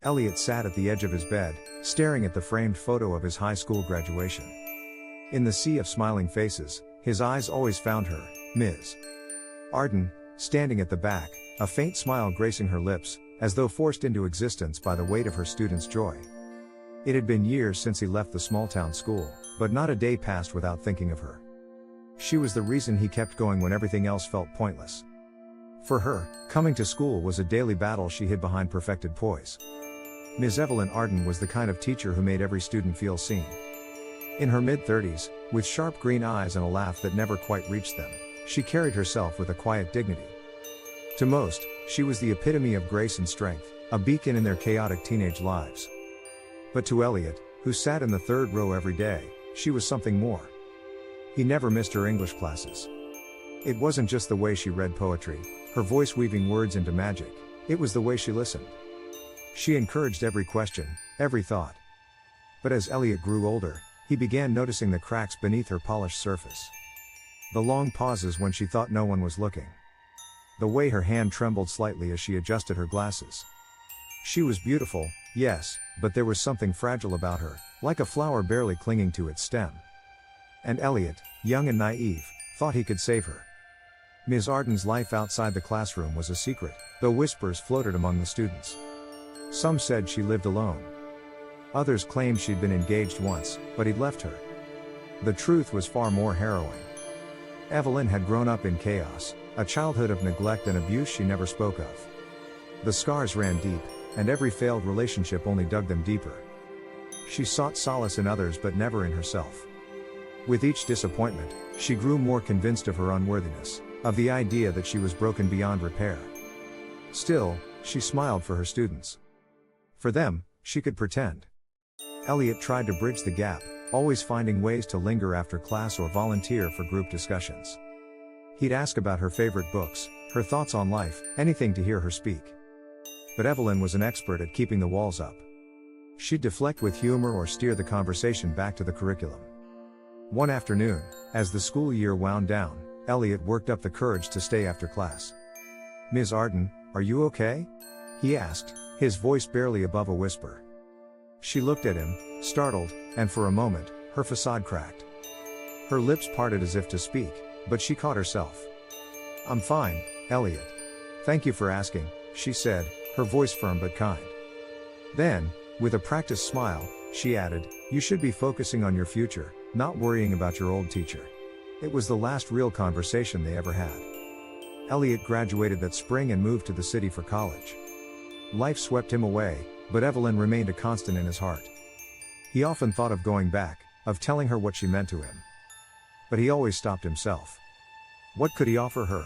Elliot sat at the edge of his bed, staring at the framed photo of his high school graduation. In the sea of smiling faces, his eyes always found her, Ms. Arden, standing at the back, a faint smile gracing her lips, as though forced into existence by the weight of her students' joy. It had been years since he left the small-town school, but not a day passed without thinking of her. She was the reason he kept going when everything else felt pointless. For her, coming to school was a daily battle she hid behind perfected poise. Ms. Evelyn Arden was the kind of teacher who made every student feel seen. In her mid-30s, with sharp green eyes and a laugh that never quite reached them, she carried herself with a quiet dignity. To most, she was the epitome of grace and strength, a beacon in their chaotic teenage lives. But to Elliot, who sat in the third row every day, she was something more. He never missed her English classes. It wasn't just the way she read poetry, her voice weaving words into magic, it was the way she listened. She encouraged every question, every thought. But as Elliot grew older, he began noticing the cracks beneath her polished surface. The long pauses when she thought no one was looking. The way her hand trembled slightly as she adjusted her glasses. She was beautiful, yes, but there was something fragile about her, like a flower barely clinging to its stem. And Elliot, young and naive, thought he could save her. Ms. Arden's life outside the classroom was a secret, though whispers floated among the students. Some said she lived alone. Others claimed she'd been engaged once, but he'd left her. The truth was far more harrowing. Evelyn had grown up in chaos, a childhood of neglect and abuse she never spoke of. The scars ran deep, and every failed relationship only dug them deeper. She sought solace in others but never in herself. With each disappointment, she grew more convinced of her unworthiness, of the idea that she was broken beyond repair. Still, she smiled for her students. For them, she could pretend. Elliot tried to bridge the gap, always finding ways to linger after class or volunteer for group discussions. He'd ask about her favorite books, her thoughts on life, anything to hear her speak. But Evelyn was an expert at keeping the walls up. She'd deflect with humor or steer the conversation back to the curriculum. One afternoon, as the school year wound down, Elliot worked up the courage to stay after class. "Ms. Arden, are you okay?" he asked, his voice barely above a whisper. She looked at him, startled, and for a moment, her facade cracked. Her lips parted as if to speak, but she caught herself. "I'm fine, Elliot. Thank you for asking," she said, her voice firm but kind. Then, with a practiced smile, she added, "You should be focusing on your future, not worrying about your old teacher." It was the last real conversation they ever had. Elliot graduated that spring and moved to the city for college. Life swept him away, but Evelyn remained a constant in his heart. He often thought of going back, of telling her what she meant to him. But he always stopped himself. What could he offer her?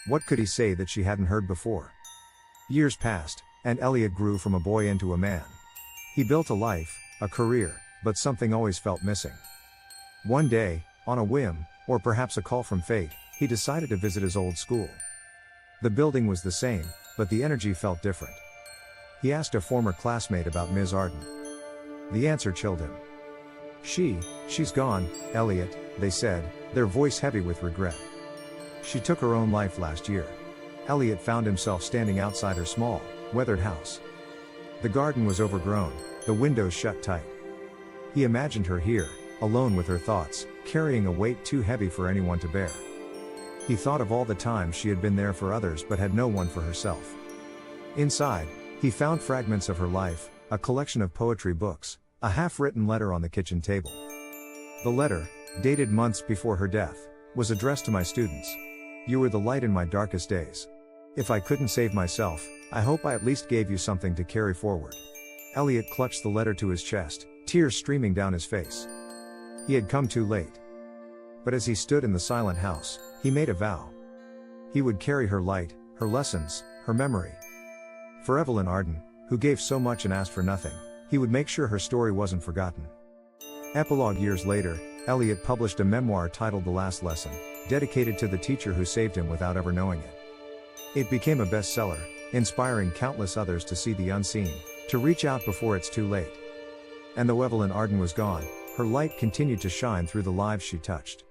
What could he say that she hadn't heard before? Years passed, and Elliot grew from a boy into a man. He built a life, a career, but something always felt missing. One day, on a whim, or perhaps a call from fate, he decided to visit his old school. The building was the same, but the energy felt different. He asked a former classmate about Ms. Arden. The answer chilled him. She's gone, Elliot," they said, their voice heavy with regret. "She took her own life last year." Elliot found himself standing outside her small, weathered house. The garden was overgrown, the windows shut tight. He imagined her here, alone with her thoughts, carrying a weight too heavy for anyone to bear. He thought of all the times she had been there for others but had no one for herself. Inside, he found fragments of her life, a collection of poetry books, a half-written letter on the kitchen table. The letter, dated months before her death, was addressed to my students. "You were the light in my darkest days. If I couldn't save myself, I hope I at least gave you something to carry forward." Elliot clutched the letter to his chest, tears streaming down his face. He had come too late. But as he stood in the silent house, he made a vow. He would carry her light, her lessons, her memory. For Evelyn Arden, who gave so much and asked for nothing, he would make sure her story wasn't forgotten. Epilogue: years later, Elliot published a memoir titled The Last Lesson, dedicated to the teacher who saved him without ever knowing it. It became a bestseller, inspiring countless others to see the unseen, to reach out before it's too late. And though Evelyn Arden was gone, her light continued to shine through the lives she touched.